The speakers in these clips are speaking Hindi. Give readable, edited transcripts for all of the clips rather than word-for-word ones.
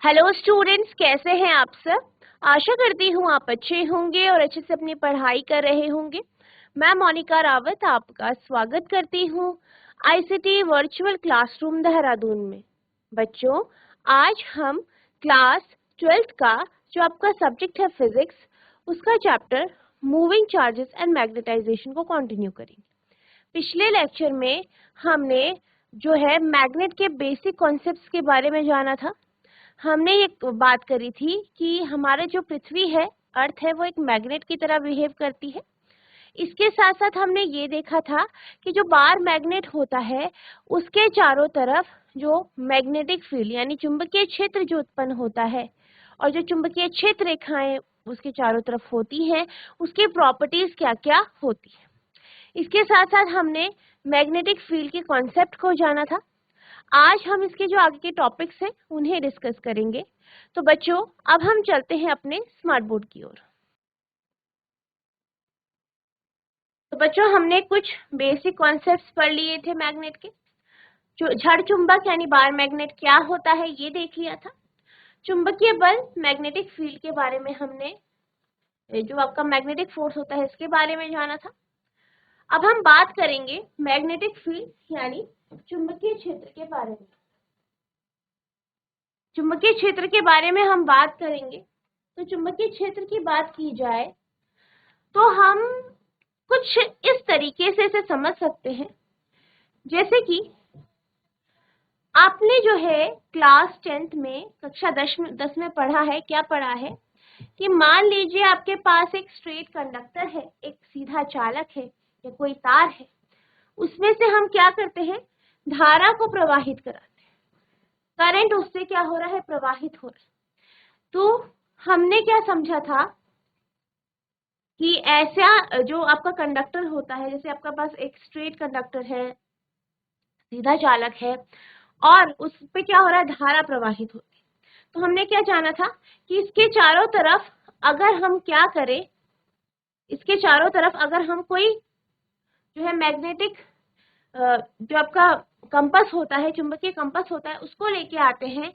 हेलो स्टूडेंट्स, कैसे हैं आप सब। आशा करती हूँ आप अच्छे होंगे और अच्छे से अपनी पढ़ाई कर रहे होंगे। मैं मोनिका रावत आपका स्वागत करती हूँ आईसीटी वर्चुअल क्लासरूम देहरादून में। बच्चों, आज हम क्लास 12th का जो आपका सब्जेक्ट है फिजिक्स, उसका chapter moving charges and magnetisation को कंटिन्यू करेंगे। पिछले लेक्चर में हमने जो है मैग्नेट के बेसिक कॉन्सेप्ट्स के बारे में जाना था। हमने ये बात करी थी कि हमारे जो पृथ्वी है, अर्थ है, वो एक मैग्नेट की तरह बिहेव करती है। इसके साथ साथ हमने ये देखा था कि जो बार मैग्नेट होता है उसके चारों तरफ जो मैग्नेटिक फील्ड यानी चुंबकीय क्षेत्र जो उत्पन्न होता है और जो चुंबकीय क्षेत्र रेखाएं उसके चारों तरफ होती हैं, उसकी प्रॉपर्टीज क्या क्या होती है। इसके साथ साथ हमने मैग्नेटिक फील्ड के कॉन्सेप्ट को जाना था। आज हम इसके जो आगे के टॉपिक्स हैं उन्हें डिस्कस करेंगे। तो बच्चों, अब हम चलते हैं अपने स्मार्ट बोर्ड की ओर। तो बच्चों, हमने कुछ बेसिक कॉन्सेप्ट्स पढ़ लिए थे मैग्नेट के। जो जड़ चुंबक यानी बार मैग्नेट क्या होता है ये देख लिया था। चुंबकीय बल मैग्नेटिक फील्ड के बारे में हमने, जो आपका मैग्नेटिक फोर्स होता है इसके बारे में जाना था। अब हम बात करेंगे मैग्नेटिक फील्ड यानी चुंबकीय क्षेत्र के बारे में। चुंबकीय क्षेत्र के बारे में हम बात करेंगे। तो चुंबकीय क्षेत्र की बात की जाए तो हम कुछ इस तरीके से इसे समझ सकते हैं, जैसे कि आपने जो है क्लास 10th में कक्षा 10 में पढ़ा है। क्या पढ़ा है कि मान लीजिए आपके पास एक स्ट्रेट कंडक्टर है, एक सीधा चालक है या कोई तार है। उसमें से हम क्या करते हैं, धारा को प्रवाहित कराते हैं। करंट उससे क्या हो रहा है, प्रवाहित हो रहा है। तो हमने क्या समझा था कि ऐसा जो आपका कंडक्टर होता है, जैसे आपका पास एक स्ट्रेट कंडक्टर है, सीधा चालक है और उस पे क्या हो रहा है, धारा प्रवाहित होती है। तो हमने क्या जाना था कि इसके चारों तरफ अगर हम क्या करें, इसके चारों तरफ अगर हम कोई जो है मैग्नेटिक जो आपका कंपास होता है, चुंबकीय कंपास होता है, उसको लेके आते हैं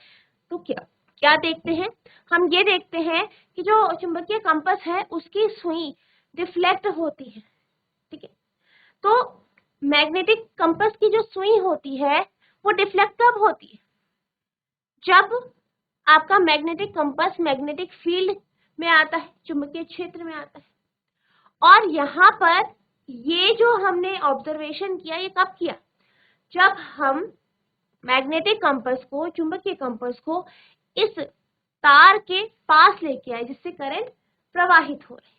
तो क्या क्या देखते हैं, हम ये देखते हैं कि जो चुंबकीय कंपास है उसकी सुई डिफ्लेक्ट होती है। ठीक है, तो मैग्नेटिक कंपास की जो सुई होती है वो डिफ्लेक्ट कब होती है, जब आपका मैग्नेटिक कंपास मैग्नेटिक फील्ड में आता है, चुंबकीय क्षेत्र में आता है। और यहाँ पर ये जो हमने ऑब्जर्वेशन किया, ये कब किया, जब हम मैग्नेटिक कंपास को, चुंबकीय कंपास को इस तार के पास लेके आए जिससे करंट प्रवाहित हो रही है।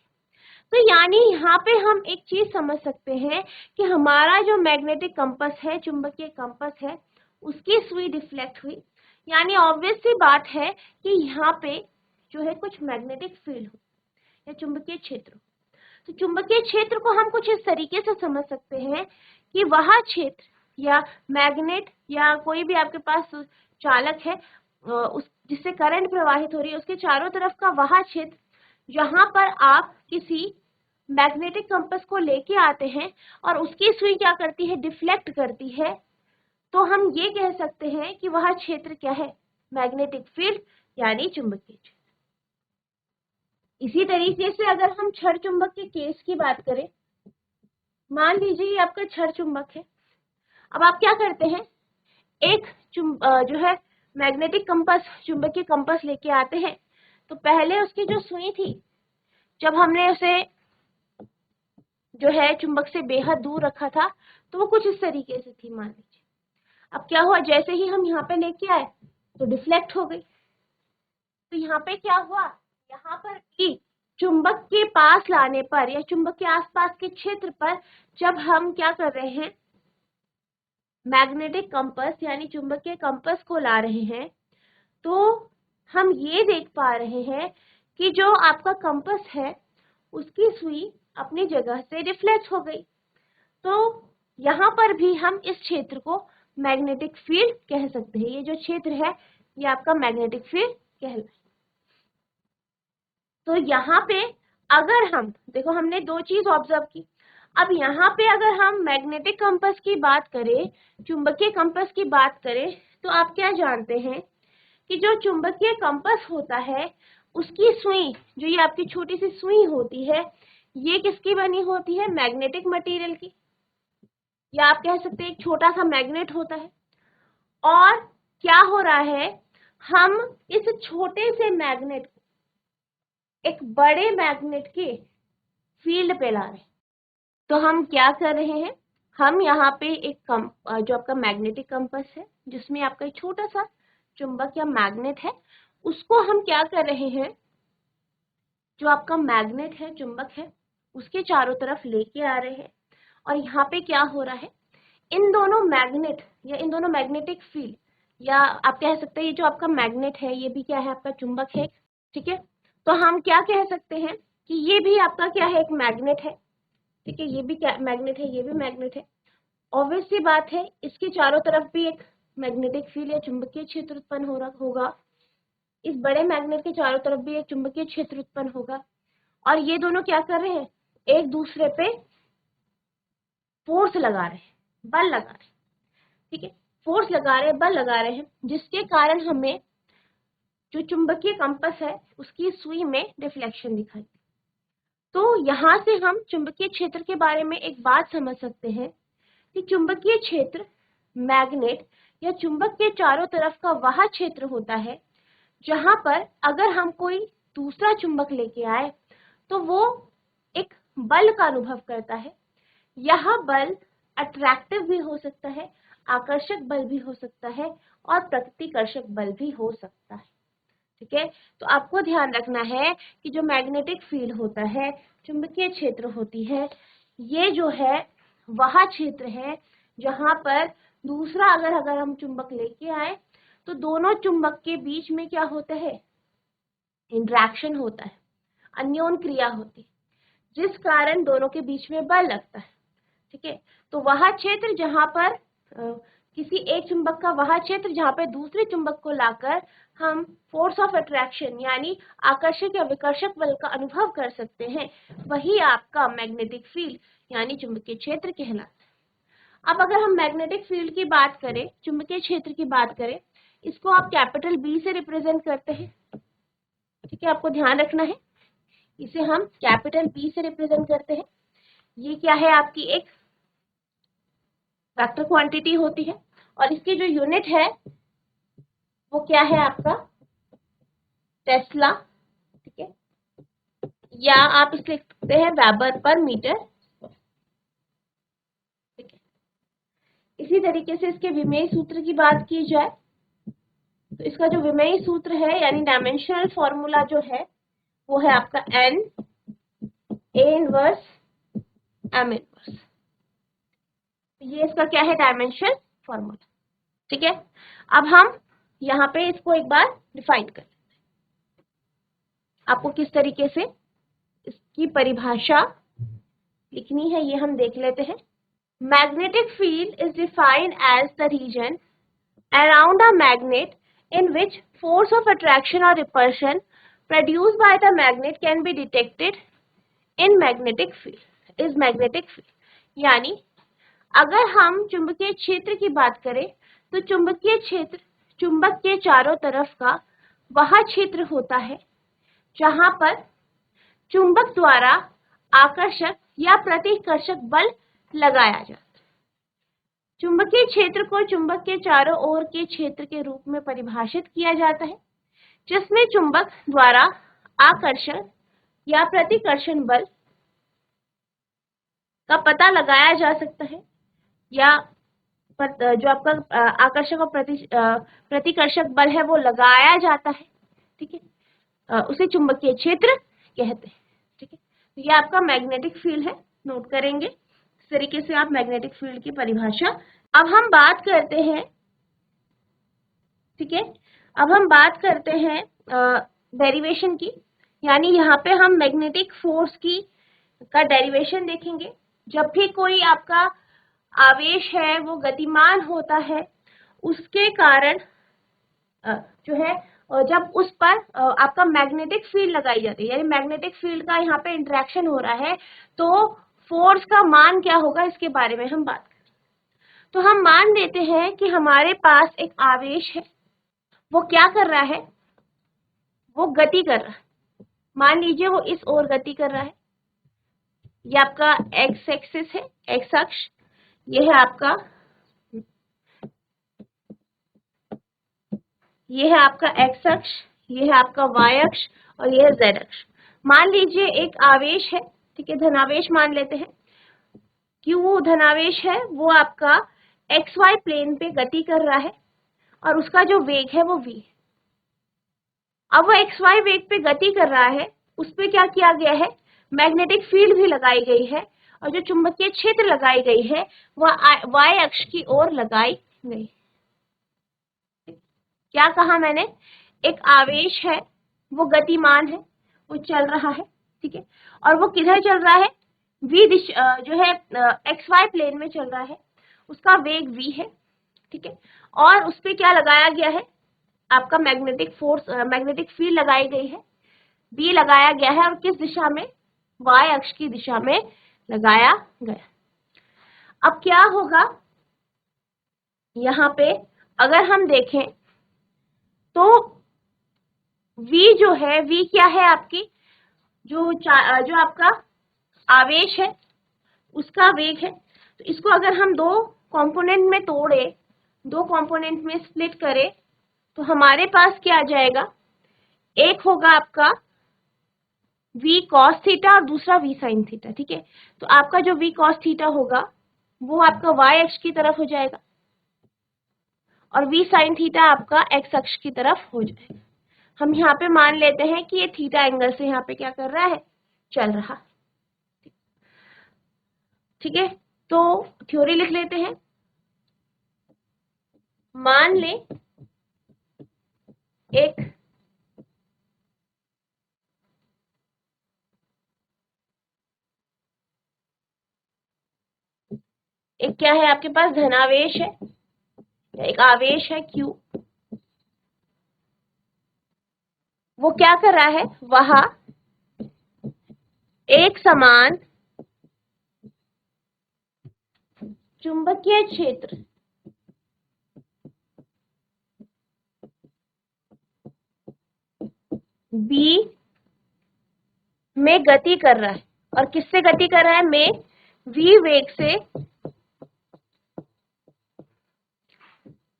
तो यानी यहाँ पे हम एक चीज समझ सकते हैं कि हमारा जो मैग्नेटिक कंपास है, चुंबकीय कंपास है, उसकी सुई डिफ्लेक्ट हुई। यानी ऑब्वियस सी बात है कि यहाँ पे जो है कुछ मैग्नेटिक फील्ड हो या चुंबकीय क्षेत्र हो। तो चुंबकीय क्षेत्र को हम कुछ इस तरीके से समझ सकते हैं कि वह क्षेत्र या मैग्नेट या कोई भी आपके पास चालक है उस जिससे करंट प्रवाहित हो रही है, उसके चारों तरफ का वह क्षेत्र जहां पर आप किसी मैग्नेटिक कंपास को लेके आते हैं और उसकी सुई क्या करती है, डिफ्लेक्ट करती है। तो हम ये कह सकते हैं कि वह क्षेत्र क्या है, मैग्नेटिक फील्ड यानी चुंबकीय क्षेत्र। इसी तरीके से अगर हम क्षण चुंबक के केस की बात करें, मान लीजिए ये आपका क्षण चुंबक है। अब आप क्या करते हैं, एक जो है मैग्नेटिक कंपास, चुंबकीय कंपास लेके आते हैं। तो पहले उसकी जो सुई थी, जब हमने उसे जो है चुंबक से बेहद दूर रखा था, तो वो कुछ इस तरीके से थी, मान लीजिए। अब क्या हुआ, जैसे ही हम यहाँ पे लेके आए तो डिफ्लेक्ट हो गई। तो यहाँ पे क्या हुआ, यहाँ पर भी चुंबक के पास लाने पर या चुंबक के आसपास के क्षेत्र पर जब हम क्या कर रहे हैं, मैग्नेटिक कंपास यानी चुंबकीय कंपास को ला रहे हैं, तो हम ये देख पा रहे हैं कि जो आपका कंपास है उसकी सुई अपनी जगह से डिफ्लेक्ट हो गई। तो यहाँ पर भी हम इस क्षेत्र को मैग्नेटिक फील्ड कह सकते हैं। ये जो क्षेत्र है ये आपका मैग्नेटिक फील्ड कहलाता है। तो यहाँ पे अगर हम देखो, हमने दो चीज ऑब्जर्व की। अब यहाँ पे अगर हम मैग्नेटिक कंपास की बात करें, चुंबकीय कंपास की बात करें, तो आप क्या जानते हैं कि जो चुंबकीय कंपास होता है उसकी सुई, जो ये आपकी छोटी सी सुई होती है, ये किसकी बनी होती है? मैग्नेटिक मटेरियल की, या आप कह सकते हैं एक छोटा सा मैग्नेट होता है। और क्या हो रहा है, हम इस छोटे से मैग्नेट को एक बड़े मैग्नेट के फील्ड पे ला रहे हैं। तो हम क्या कर रहे हैं, हम यहाँ पे एक जो आपका मैग्नेटिक कंपास है, जिसमें आपका एक छोटा सा चुंबक या मैग्नेट है, उसको हम क्या कर रहे हैं, जो आपका मैग्नेट है, चुंबक है, उसके चारों तरफ लेके आ रहे हैं। और यहाँ पे क्या हो रहा है, इन दोनों मैग्नेट या इन दोनों मैग्नेटिक फील्ड, या आप कह सकते हैं ये जो आपका मैग्नेट है ये भी क्या है, आपका चुंबक है, ठीक है। तो हम क्या कह सकते हैं कि ये भी आपका क्या है, एक मैग्नेट है, ठीक है, ये भी क्या मैग्नेट है, ये भी मैग्नेट है। ऑब्वियस सी बात है, इसके चारों तरफ भी एक मैग्नेटिक फील्ड या चुंबकीय क्षेत्र उत्पन्न हो रहा होगा, इस बड़े मैग्नेट के चारों तरफ भी एक चुंबकीय क्षेत्र उत्पन्न होगा। और ये दोनों क्या कर रहे हैं, एक दूसरे पे फोर्स लगा रहे हैं, बल लगा रहे हैं, ठीक है, फोर्स लगा रहे हैं, बल लगा रहे हैं, जिसके कारण हमें जो चुंबकीय कंपास है उसकी सुई में डिफ्लेक्शन दिखाई। तो यहाँ से हम चुंबकीय क्षेत्र के बारे में एक बात समझ सकते हैं कि चुंबकीय क्षेत्र मैग्नेट या चुंबक के चारों तरफ का वह क्षेत्र होता है जहां पर अगर हम कोई दूसरा चुंबक लेके आए तो वो एक बल का अनुभव करता है। यह बल अट्रैक्टिव भी हो सकता है, आकर्षक बल भी हो सकता है और प्रतिकर्षक बल भी हो सकता है, ठीक है। तो आपको ध्यान रखना है कि जो मैग्नेटिक फील्ड होता है, चुंबकीय क्षेत्र होती है, ये जो है वह क्षेत्र है जहां पर दूसरा अगर हम चुंबक लेके आए तो दोनों चुंबक के बीच में क्या होता है, इंटरेक्शन होता है, अन्योन क्रिया होती है, जिस कारण दोनों के बीच में बल लगता है, ठीक है। तो वह क्षेत्र जहां पर किसी एक चुंबक का वह क्षेत्र जहां पर दूसरे चुंबक को लाकर हम फोर्स ऑफ अट्रैक्शन यानी आकर्षक या विकर्षक बल का अनुभव कर सकते हैं, वही आपका मैग्नेटिक फील्ड यानी चुंबकीय क्षेत्र कहलाता है। अब अगर हम मैग्नेटिक फील्ड की बात करें, चुंबकीय क्षेत्र की बात करें, इसको आप कैपिटल बी से रिप्रेजेंट करते हैं, ठीक है, आपको ध्यान रखना है, इसे हम कैपिटल बी से रिप्रेजेंट करते हैं। ये क्या है, आपकी एक वेक्टर क्वांटिटी होती है और इसकी जो यूनिट है वो क्या है, आपका टेस्ला, ठीक है, या आप इसे लिख सकते हैं वेबर पर मीटर, ठीक है। इसी तरीके से इसके विमेय सूत्र की बात की जाए तो इसका जो विमेय सूत्र है यानी डायमेंशनल फॉर्मूला जो है वो है आपका n A inverse m inverse. ये इसका क्या है, डायमेंशन फॉर्मूला, ठीक है। अब हम यहाँ पे इसको एक बार डिफाइन कर लेते हैं, आपको किस तरीके से इसकी परिभाषा लिखनी है ये हम देख लेते हैं। Magnetic field is defined as the region around a magnet in which force of attraction or repulsion produced by the magnet can be detected in magnetic field, is magnetic field। यानी अगर हम चुंबकीय क्षेत्र की बात करें तो चुंबकीय क्षेत्र चुंबक के चारों तरफ का वह क्षेत्र होता है जहां पर चुंबक द्वारा आकर्षक या प्रतिकर्षक बल लगाया जाता है। चुंबकीय क्षेत्र को चुंबक के चारों ओर के क्षेत्र के रूप में परिभाषित किया जाता है जिसमें चुंबक द्वारा आकर्षण या प्रतिकर्षण बल का पता लगाया जा सकता है, या जो आपका आकर्षक और प्रतिकर्षक बल है वो लगाया जाता है, ठीक है, उसे चुंबकीय क्षेत्र कहते हैं, ठीक है। तो ये आपका मैग्नेटिक फील्ड है, नोट करेंगे इस तरीके से आप मैग्नेटिक फील्ड की परिभाषा। अब हम बात करते हैं, ठीक है, अब हम बात करते हैं डेरिवेशन की, यानी यहाँ पे हम मैग्नेटिक फोर्स की का डेरिवेशन देखेंगे। जब भी कोई आपका आवेश है वो गतिमान होता है उसके कारण जो है जब उस पर आपका मैग्नेटिक फील्ड लगाई जाती है, यानी मैग्नेटिक फील्ड का यहाँ पे इंटरेक्शन हो रहा है, तो फोर्स का मान क्या होगा इसके बारे में हम बात करें। तो हम मान लेते हैं कि हमारे पास एक आवेश है वो क्या कर रहा है, वो गति कर रहा है। मान लीजिए वो इस ओर गति कर रहा है, ये आपका एक्स एक्सिस है, एक्स अक्ष, ये है आपका एक्स अक्ष, ये है आपका वाई अक्ष और ये है जेड अक्ष। मान लीजिए एक आवेश है, ठीक है, धनावेश मान लेते हैं। क्यों वो धनावेश है, वो आपका एक्स वाई प्लेन पे गति कर रहा है और उसका जो वेग है वो v। अब वो एक्स वाई वेग पे गति कर रहा है, उस पे क्या किया गया है, मैग्नेटिक फील्ड भी लगाई गई है और जो चुंबकीय क्षेत्र लगाई गई है वह वाई अक्ष की ओर लगाई गई। क्या कहा मैंने, एक आवेश है, वो गतिमान है, वो चल रहा है, ठीक है, और वो किधर चल रहा है, v दिशा जो है एक्स वाई प्लेन में चल रहा है, उसका वेग v है, ठीक है, और उस पे क्या लगाया गया है, आपका मैग्नेटिक फोर्स, मैग्नेटिक फील्ड लगाई गई है, b लगाया गया है, और किस दिशा में, y अक्ष की दिशा में लगाया गया। अब क्या होगा, यहाँ पे अगर हम देखें तो v जो है, v क्या है आपकी, जो आपका आवेश है उसका वेग है। तो इसको अगर हम दो कंपोनेंट में तोड़े, दो कंपोनेंट में स्प्लिट करें, तो हमारे पास क्या आ जाएगा, एक होगा आपका v cos थीटा और दूसरा v sin थीटा, ठीक है। तो आपका जो v cos थीटा होगा वो आपका y अक्ष की तरफ हो जाएगा और v sin थीटा आपका x अक्ष की तरफ हो जाएगा। हम यहाँ पे मान लेते हैं कि ये थीटा एंगल से यहाँ पे क्या कर रहा है, चल रहा, ठीक है। तो थ्योरी लिख लेते हैं। मान ले एक क्या है आपके पास, धनावेश है, एक आवेश है Q, वो क्या कर रहा है, वहां एक समान चुंबकीय क्षेत्र B में गति कर रहा है, और किससे गति कर रहा है, में v वेग से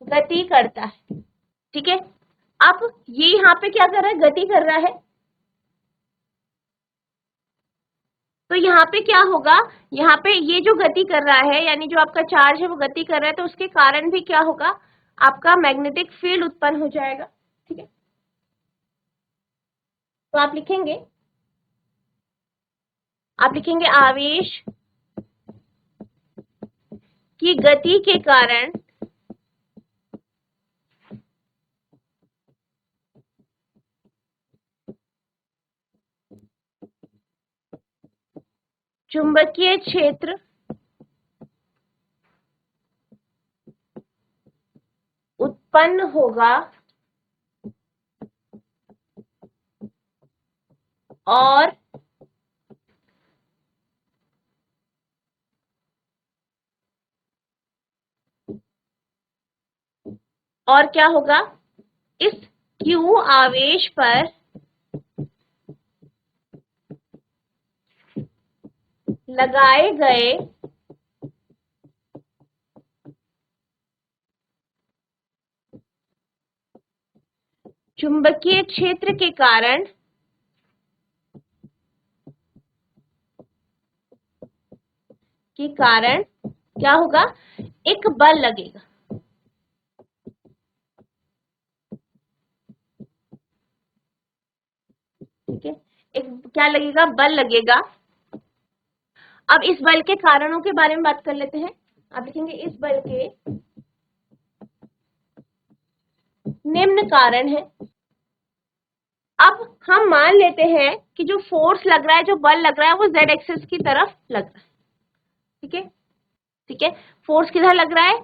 गति करता है, ठीक है। अब ये यहाँ पे क्या कर रहा है, गति कर रहा है, तो यहाँ पे क्या होगा, यहाँ पे ये जो गति कर रहा है, यानी जो आपका चार्ज है वो गति कर रहा है, तो उसके कारण भी क्या होगा, आपका मैग्नेटिक फील्ड उत्पन्न हो जाएगा, ठीक है। तो आप लिखेंगे आवेश की गति के कारण चुंबकीय क्षेत्र उत्पन्न होगा और क्या होगा, इस Q आवेश पर लगाए गए चुंबकीय क्षेत्र के कारण क्या होगा, एक बल लगेगा, ठीक है, एक क्या लगेगा, बल लगेगा। अब इस बल के कारणों के बारे में बात कर लेते हैं। आप लिखेंगे इस बल के निम्न कारण है। अब हम मान लेते हैं कि जो फोर्स लग रहा है, जो बल लग रहा है, वो जेड एक्सिस की तरफ लग रहा है, ठीक है, ठीक है। फोर्स किधर लग रहा है,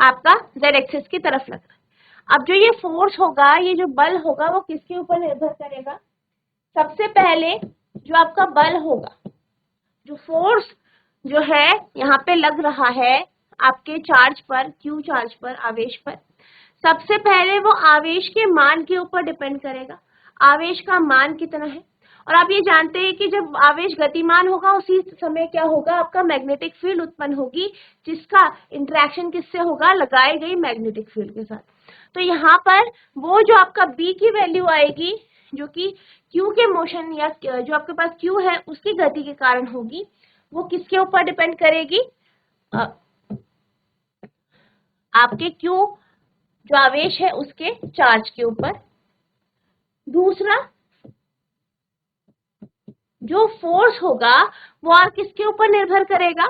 आपका जेड एक्सिस की तरफ लग रहा है। अब जो ये फोर्स होगा, ये जो बल होगा, वो किसके ऊपर निर्भर करेगा, सबसे पहले जो आपका बल होगा, जो फोर्स जो है यहाँ पे लग रहा है आपके चार्ज पर, Q चार्ज पर, आवेश पर, सबसे पहले वो आवेश के मान के ऊपर डिपेंड करेगा, आवेश का मान कितना है। और आप ये जानते हैं कि जब आवेश गतिमान होगा उसी समय क्या होगा, आपका मैग्नेटिक फील्ड उत्पन्न होगी, जिसका इंटरेक्शन किससे होगा, लगाई गई मैग्नेटिक फील्ड के साथ। तो यहाँ पर वो जो आपका B की वैल्यू आएगी, जो कि Q के मोशन या जो आपके पास Q है उसकी गति के कारण होगी, वो किसके ऊपर डिपेंड करेगी, आपके Q जो आवेश है उसके चार्ज के ऊपर। दूसरा जो फोर्स होगा वो और किसके ऊपर निर्भर करेगा,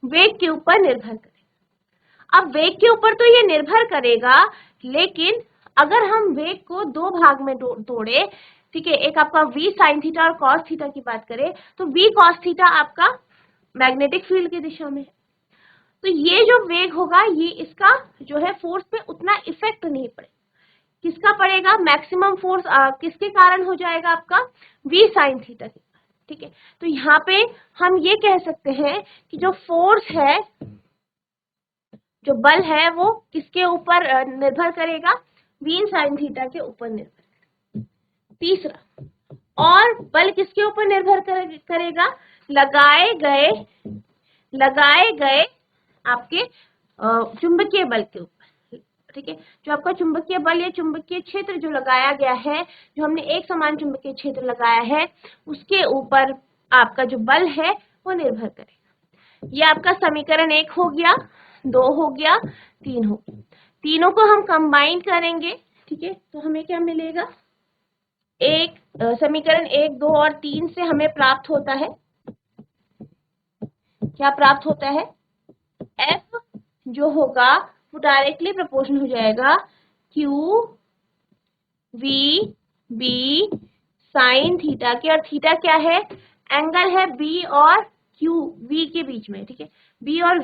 वेग के ऊपर निर्भर करेगा। अब वेग के ऊपर तो ये निर्भर करेगा, लेकिन अगर हम वेग को दो भाग में तोड़े, ठीक है, एक आपका v sin थीटा और cos थीटा की बात करें तो v cos थीटा आपका मैग्नेटिक फील्ड की दिशा में है। तो ये जो वेग होगा ये इसका जो है फोर्स पे उतना इफेक्ट नहीं पड़ेगा। किसका पड़ेगा, मैक्सिमम फोर्स किसके कारण हो जाएगा, आपका v sin थीटा के। ठीक है, तो यहाँ पे हम ये कह सकते हैं कि जो फोर्स है, जो बल है, वो किसके ऊपर निर्भर करेगा, v sin थीटा के ऊपर निर्भर करेगा। तीसरा, और बल किसके ऊपर निर्भर करेगा, लगाए गए आपके चुंबकीय बल के ऊपर। ठीक है, जो आपका चुंबकीय बल या चुंबकीय क्षेत्र जो लगाया गया है, जो हमने एक समान चुंबकीय क्षेत्र लगाया है, उसके ऊपर आपका जो बल है वो निर्भर करेगा। ये आपका समीकरण 1 हो गया, 2 हो गया, 3 हो गया। तीनों को हम कंबाइन करेंगे, ठीक है, तो हमें क्या मिलेगा, समीकरण 1, 2 और 3 से हमें प्राप्त होता है, क्या प्राप्त होता है, F जो होगा वो डायरेक्टली प्रोपोर्शनल हो जाएगा Q V B sine theta के, और थीटा क्या है, एंगल है B और Q V के बीच में। ठीक है, B और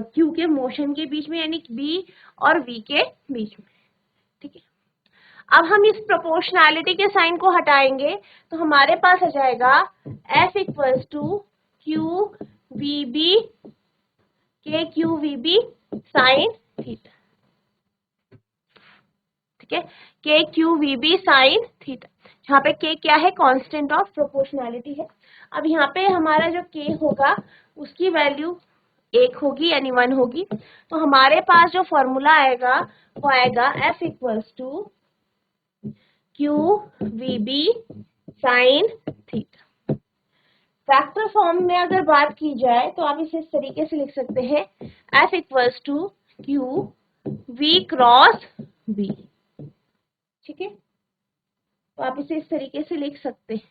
Q के मोशन के बीच में, यानी B और V के बीच में। ठीक है, अब हम इस प्रोपोर्शनैलिटी के साइन को हटाएंगे तो हमारे पास आ जाएगा F equals to Q V B के Q V B sine theta. ठीक है, के Q V B sine theta, जहाँ पे K क्या है, कांस्टेंट ऑफ प्रोपोर्शनैलिटी है। अब यहाँ पे हमारा जो K होगा उसकी वैल्यू 1 होगी, यानी 1 होगी। तो हमारे पास जो फॉर्मूला आएगा वो आएगा F equals to Q V B sine theta. Factor form में अगर बात की जाए तो आप इसे इस तरीके से लिख सकते हैं, F equals to Q V cross B। ठीक है, तो आप इसे इस तरीके से लिख सकते हैं।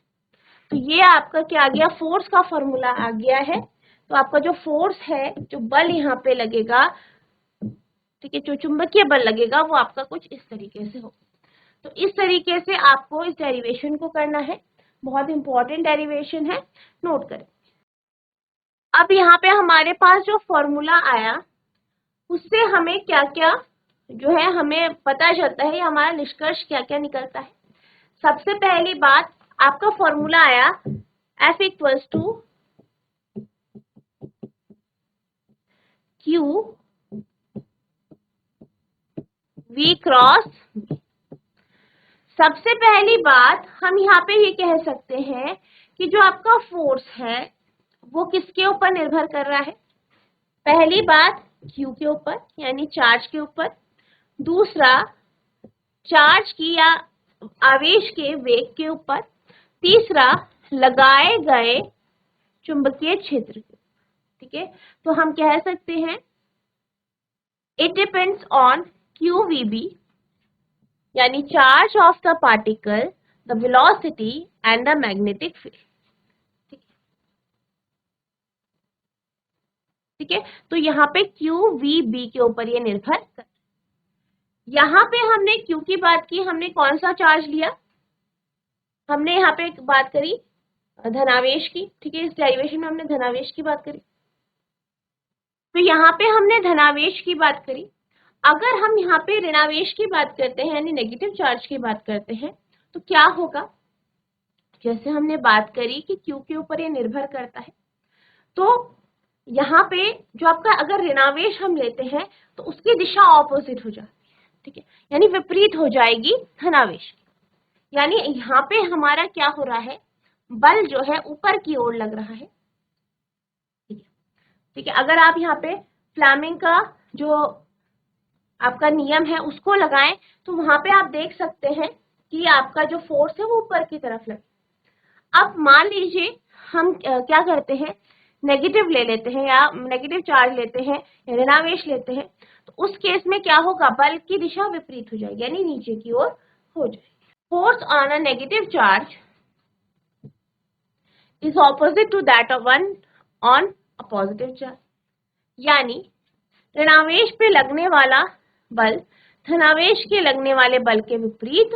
तो ये आपका क्या आ गया, फोर्स का फॉर्मूला आ गया है। तो आपका जो फोर्स है, जो बल यहाँ पे लगेगा, ठीक है, जो चुंबकीय बल लगेगा वो आपका कुछ इस तरीके से हो। तो इस तरीके से आपको इस डेरिवेशन को करना है, बहुत इंपॉर्टेंट डेरिवेशन है, नोट करें। अब यहाँ पे हमारे पास जो फॉर्मूला आया उससे हमें क्या क्या जो है हमें पता चलता है, हमारा निष्कर्ष क्या क्या निकलता है। सबसे पहली बात, आपका फॉर्मूला आया F equals to Q V cross B। सबसे पहली बात हम यहाँ पे ये कह सकते हैं कि जो आपका फोर्स है वो किसके ऊपर निर्भर कर रहा है, पहली बात Q के ऊपर, यानी चार्ज के ऊपर। दूसरा, चार्ज की या आवेश के वेग के ऊपर। तीसरा, लगाए गए चुंबकीय क्षेत्र के। ठीक है, तो हम कह सकते हैं इट डिपेंड्स ऑन QVB, यानी charge of the particle, the velocity and the magnetic field. ठीक है, तो यहाँ पे QVB के ऊपर ये निर्भर कर। यहाँ पे हमने Q की बात की, हमने कौन सा चार्ज लिया, हमने यहाँ पे बात करी धनावेश की। ठीक है, इस डेरिवेशन में हमने धनावेश की बात करी, तो यहाँ पे हमने धनावेश की बात करी। अगर हम यहाँ पे ऋणावेश की बात करते हैं, यानी नेगेटिव चार्ज की बात करते हैं, तो क्या होगा, जैसे हमने बात करी कि Q के ऊपर ये निर्भर करता है, तो यहाँ पे जो आपका अगर ऋणावेश हम लेते हैं तो उसकी दिशा ऑपोजिट हो जाती है। यानी विपरीत हो जाएगी धनावेश। यानी यहाँ पे हमारा क्या हो रहा है, बल जो है ऊपर की ओर लग रहा है। ठीक है, अगर आप यहाँ पे फ्लेमिंग का जो आपका नियम है उसको लगाएं तो वहां पे आप देख सकते हैं कि आपका जो फोर्स है वो ऊपर की तरफ लगे। अब मान लीजिए हम क्या करते हैं, नेगेटिव ले लेते हैं या नेगेटिव चार्ज लेते हैं या ऋणावेश लेते हैं, तो उस केस में क्या होगा, बल की दिशा विपरीत हो जाएगी, यानी नीचे की ओर हो जाएगी। Force on a negative charge is opposite to that of one on a positive charge. यानी ऋणावेश पे लगने वाला बल धनावेश के लगने वाले बल के विपरीत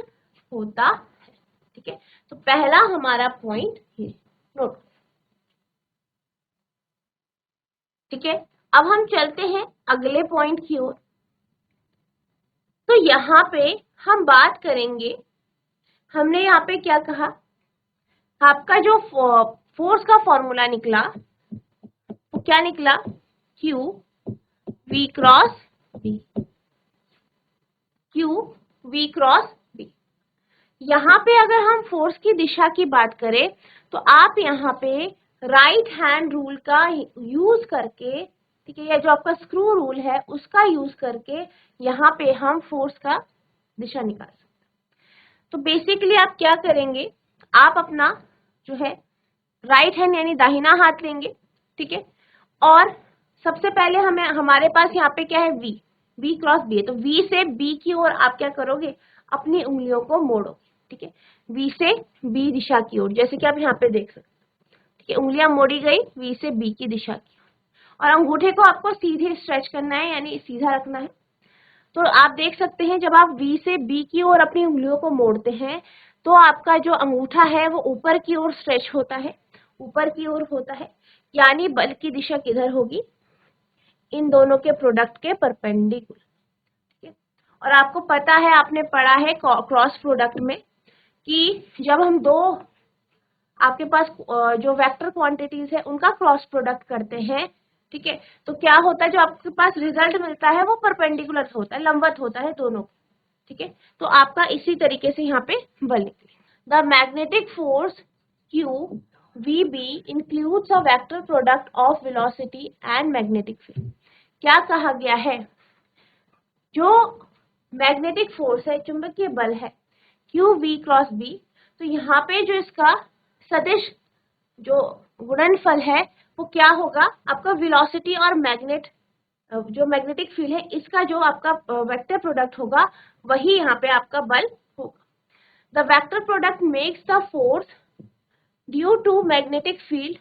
होता है। ठीक है, तो पहला हमारा पॉइंट ये नोट। ठीक है, अब हम चलते हैं अगले पॉइंट की ओर। तो यहाँ पे हम बात करेंगे, हमने यहाँ पे क्या कहा, आपका जो फोर्स का फॉर्मूला निकला वो क्या निकला, Q V cross B, Q V cross B। यहाँ पे अगर हम फोर्स की दिशा की बात करें तो आप यहाँ पे राइट हैंड रूल का यूज करके, ठीक है, या जो आपका स्क्रू रूल है उसका यूज करके यहाँ पे हम फोर्स का दिशा निकाल सकते हैं। तो बेसिकली आप क्या करेंगे, आप अपना जो है राइट हैंड यानी दाहिना हाथ लेंगे। ठीक है, और सबसे पहले हमारे पास यहाँ पे क्या है, V क्रॉस B है, तो V से B की ओर आप क्या करोगे, अपनी उंगलियों को मोड़ोगे। ठीक है, V से B दिशा की ओर, जैसे कि आप यहाँ पे देख सकते हैं। ठीक है, उंगलियां मोड़ी गई V से B की दिशा की ओर, और अंगूठे को आपको सीधे स्ट्रेच करना है, यानी सीधा रखना है। तो आप देख सकते हैं जब आप V से B की ओर अपनी उंगलियों को मोड़ते हैं तो आपका जो अंगूठा है वो ऊपर की ओर स्ट्रेच होता है, ऊपर की ओर होता है, यानी बल की दिशा किधर होगी, इन दोनों के प्रोडक्ट के परपेंडिकुलर। ठीक है, और आपको पता है, आपने पढ़ा है क्रॉस प्रोडक्ट में कि जब हम दो आपके पास जो वेक्टर क्वांटिटीज है उनका क्रॉस प्रोडक्ट करते हैं, ठीक है, तो क्या होता है, जो आपके पास रिजल्ट मिलता है वो परपेंडिकुलर होता है, लंबवत होता है दोनों। ठीक है, तो आपका इसी तरीके से यहाँ पे बल निकले। The magnetic force Q VB includes a vector product of velocity and magnetic field. क्या कहा गया है, जो मैग्नेटिक फोर्स है, चुंबकीय बल है Q V क्रॉस B, तो यहाँ पे जो इसका सदिश जो गुणनफल है वो क्या होगा, आपका वेलोसिटी और जो मैग्नेटिक फील्ड है इसका जो आपका वेक्टर प्रोडक्ट होगा वही यहाँ पे आपका बल होगा। The vector product makes the force due to magnetic field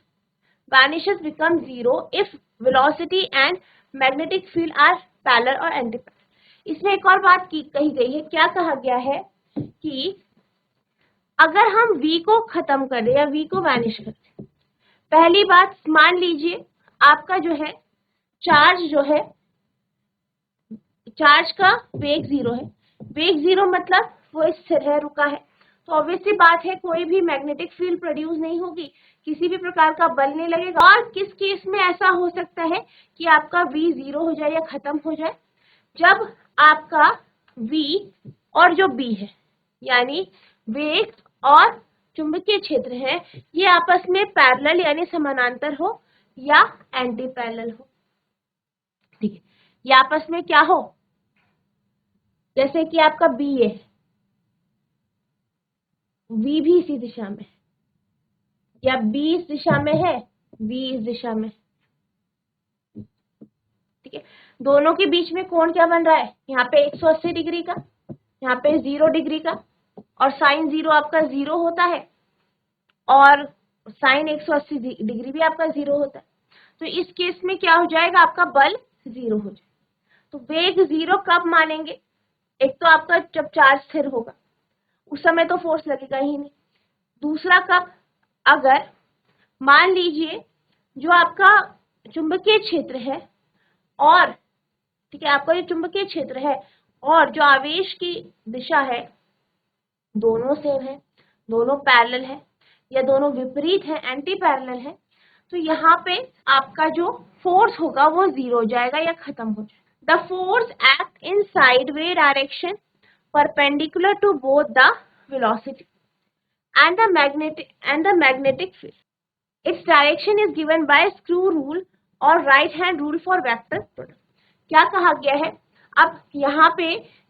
vanishes become zero if velocity and magnetic field are parallel और antiparallel। इसमें एक और बात कही गई है, क्या कहा गया है कि अगर हम V को खत्म कर दें या V को वैनिश कर दें, पहली बात मान लीजिए आपका जो है चार्ज का वेग 0 है, वेग 0 मतलब वो स्थिर है, रुका है, तो ऑब्वियसली बात है कोई भी मैग्नेटिक फील्ड प्रोड्यूस नहीं होगी, किसी भी प्रकार का बल नहीं लगेगा। और किस केस में ऐसा हो सकता है कि आपका V 0 हो जाए या खत्म हो जाए, जब आपका V और जो B है यानी वेग और चुंबकीय क्षेत्र है ये आपस में पैरेलल यानी समानांतर हो या एंटी पैरेलल हो। ठीक है, ये आपस में क्या हो, जैसे कि आपका B है, V भी इसी दिशा में, या B इस दिशा में है, V इस दिशा में। ठीक है, दोनों के बीच में कोण क्या बन रहा है, यहाँ पे 180 डिग्री का, यहाँ पे 0 डिग्री का, और साइन 0 आपका 0 होता है और साइन 180 डिग्री भी आपका 0 होता है। तो इस केस में क्या हो जाएगा, आपका बल 0 हो जाएगा। तो वेग 0 कब मानेंगे, एक तो आपका जब चार्ज स्थिर होगा उस समय तो फोर्स लगेगा ही नहीं, दूसरा कब, अगर मान लीजिए जो आपका चुंबकीय क्षेत्र है और, ठीक है, आपका जो चुंबकीय क्षेत्र है और जो आवेश की दिशा है दोनों सेम है, दोनों पैरेलल है या दोनों विपरीत है, एंटी पैरेलल है, तो यहाँ पे आपका जो फोर्स होगा वो 0 हो जाएगा या खत्म हो जाएगा। The force act in sideway direction perpendicular to both the velocity and the magnetic field. Its direction is given by screw rule और right hand rule for vector product. क्या कहा गया है? अब यहाँ पे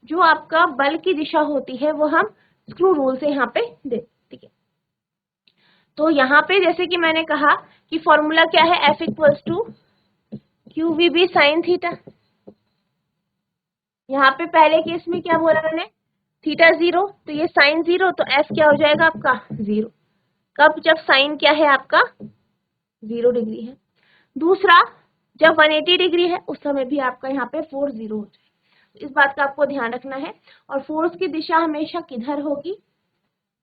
जो आपका बल की दिशा होती है वो हम स्क्रू रूल से यहाँ पे देते, ठीक है। तो यहाँ पे जैसे कि मैंने कहा कि फॉर्मूला क्या है, F equals to QVB sine theta. यहाँ पे पहले केस में क्या बोला मैंने, थीटा 0, तो ये साइन 0, तो F क्या हो जाएगा आपका 0। कब? जब साइन क्या है आपका 0 डिग्री है। दूसरा, जब 180 डिग्री है उस समय भी आपका यहाँ पे फोर्स 0 हो जाएगा। इस बात का आपको ध्यान रखना है। और फोर्स की दिशा हमेशा किधर होगी?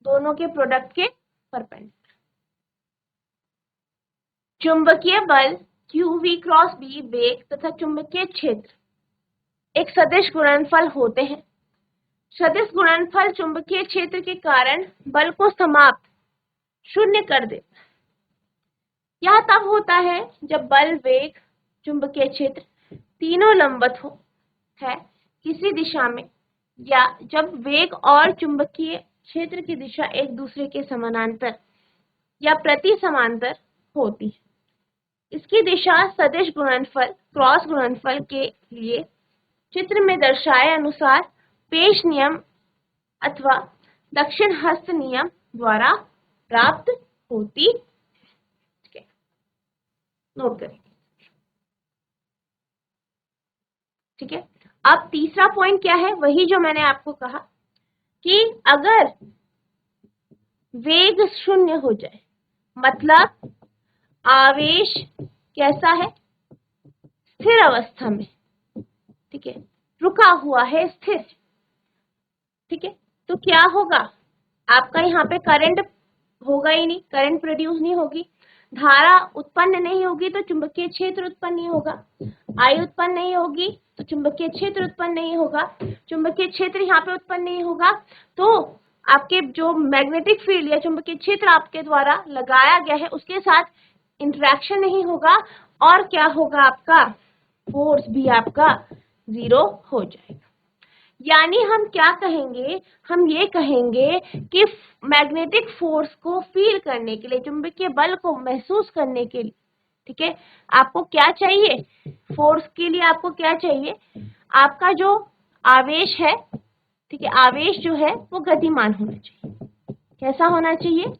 दोनों के प्रोडक्ट के परपेंडिकुलर। चुंबकीय बल QV क्रॉस B वेग तथा चुंबकीय क्षेत्र एक सदिश गुणनफल होते हैं। सदिश गुणनफल चुंबकीय क्षेत्र के कारण बल को समाप्त शून्य कर देता है। यह तब होता है जब बल, वेग, चुंबकीय क्षेत्र तीनों लंबवत हो है किसी दिशा में, या जब वेग और चुंबकीय क्षेत्र की दिशा एक दूसरे के समानांतर या प्रति समांतर होती है। इसकी दिशा सदिश गुणनफल क्रॉस गुणनफल के लिए चित्र में दर्शाए अनुसार पेश नियम अथवा दक्षिण हस्त नियम द्वारा प्राप्त होती है। नोट करें, ठीक है। अब तीसरा पॉइंट क्या है, वही जो मैंने आपको कहा कि अगर वेग शून्य हो जाए, मतलब आवेश कैसा है, स्थिर अवस्था में, ठीक है, रुका हुआ है, स्थिर, ठीक है, तो क्या होगा आपका यहाँ पे करंट होगा ही नहीं, करंट प्रोड्यूस नहीं होगी, धारा उत्पन्न नहीं होगी तो चुंबकीय क्षेत्र उत्पन्न नहीं होगा, आई उत्पन्न नहीं होगी तो चुंबकीय क्षेत्र उत्पन्न नहीं होगा, चुंबकीय क्षेत्र यहाँ पे उत्पन्न नहीं होगा तो आपके जो मैग्नेटिक फील्ड या चुंबकीय क्षेत्र आपके द्वारा लगाया गया है उसके साथ इंटरेक्शन नहीं होगा, और क्या होगा आपका फोर्स भी आपका 0 हो जाएगा। यानी हम क्या कहेंगे, हम ये कहेंगे कि मैग्नेटिक फोर्स को फील करने के लिए, चुंबकीय बल को महसूस करने के लिए, ठीक है, आपको क्या चाहिए, फोर्स के लिए आपको क्या चाहिए, आपका जो आवेश है, ठीक है, आवेश जो है वो गतिमान होना चाहिए। कैसा होना चाहिए?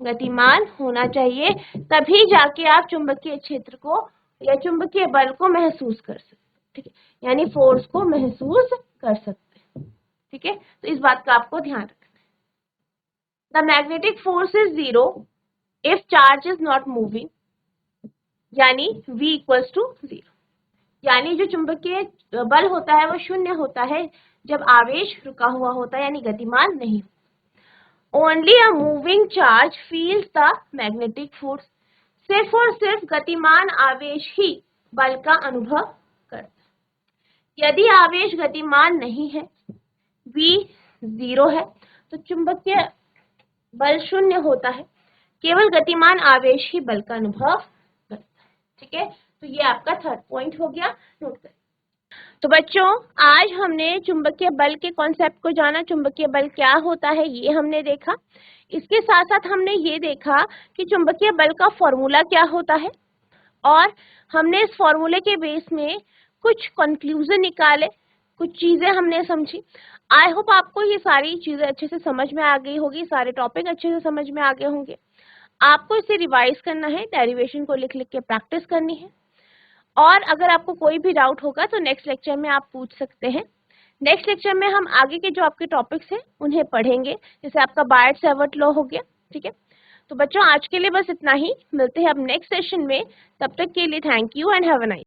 गतिमान होना चाहिए, तभी जाके आप चुंबकीय क्षेत्र को या चुंबकीय बल को महसूस कर सकते, ठीक है, यानी फोर्स को महसूस कर सकते हैं, ठीक है। तो इस बात का आपको ध्यान रखना है। The magnetic force is 0 if charge is not moving, यानी V इक्वल्स टू 0, यानी जो चुंबकीय बल होता है वो शून्य होता है जब आवेश रुका हुआ होता है, यानी गतिमान नहीं। Only a moving charge feels the magnetic force. सिर्फ और सिर्फ गतिमान आवेश ही बल का अनुभव करता है। यदि आवेश गतिमान नहीं है, V 0 है, तो चुंबकीय बल शून्य होता है, केवल गतिमान आवेश ही बल का अनुभव करता है, ठीक है। तो ये आपका थर्ड पॉइंट हो गया, नोट करें। तो बच्चों, आज हमने चुंबकीय बल के कॉन्सेप्ट को जाना, चुंबकीय बल क्या होता है ये हमने देखा। इसके साथ साथ हमने ये देखा कि चुंबकीय बल का फॉर्मूला क्या होता है, और हमने इस फॉर्मूले के बेस में कुछ कंक्लूजन निकाले, कुछ चीजें हमने समझी। आई होप आपको ये सारी चीजें अच्छे से समझ में आ गई होगी, सारे टॉपिक अच्छे से समझ में आ गए होंगे। आपको इसे रिवाइज करना है, डेरिवेशन को लिख लिख के प्रैक्टिस करनी है, और अगर आपको कोई भी डाउट होगा तो नेक्स्ट लेक्चर में आप पूछ सकते हैं। नेक्स्ट लेक्चर में हम आगे के जो आपके टॉपिक्स हैं उन्हें पढ़ेंगे, जैसे आपका बायट-सैवर्ट लॉ हो गया, ठीक है। तो बच्चों, आज के लिए बस इतना ही, मिलते हैं अब नेक्स्ट सेशन में। तब तक के लिए thank you and have a nice.